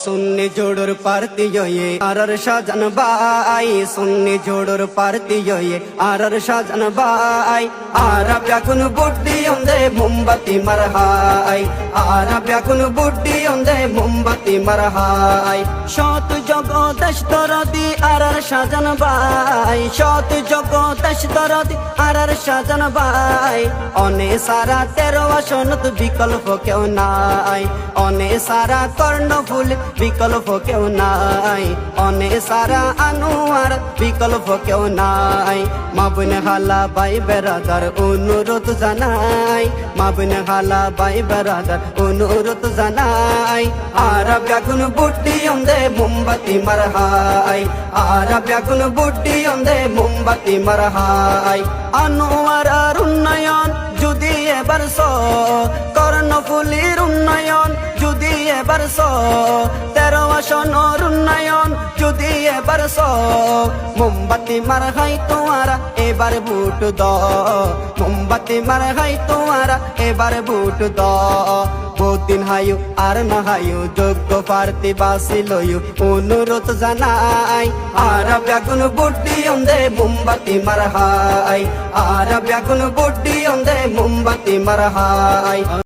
सुन्नी जोड़र पारती ये आरर शाहजन बाई सुन्नी जोड़र पारती ये आरर शाहजन बाई आरा ब्याकुन बुड्डी उंदे मोमबत्ती मरहाई आरा ब्याकुन बुड्डी उंदे मोमबत्ती मरहाई शत जगदेश दरदी आरर शाहजन बाई शत जगदेश दरदी आरर शाहजन बाई अने सारा 13 আসনত বিকল্প কেউ নাই অনে সারা কর্ণফুল বিকল্প কেউ নাই অনে সারা আনোয়ার বিকল্প কেউ নাই মাবুন হালা ভাই বেরাদার অনুরোধ জানাই মাবুন হালা ভাই বেরাদার অনুরোধ জানাই আরব আগুন বুড্ডি ওন্দে মোমবাতি মারহাই আরব আগুন বুড্ডি ওন্দে মোমবাতি মারহাই আনোয়ার আর উন্নয়ন যদি এবার কর্ণফুলির উন্নয়ন যদি এবার 13 আসনের উন্নয়ন যদি এবার মোমবাতি মারহাই তোমারা এবার ভোট দাও মোমবাতি মারহাই তোমারা এবার ভোট দাও বহুদিন হায়ু আর না হায়ু যোগ্য প্রার্থী বাসি লয়ু অনুরোধ জানাই আরব আগুন বুড্ডি ওন্দে মোমবাতি মারহাই আরব আগুন বুড্ডি ওন্দে মোমবাতি মারহাই।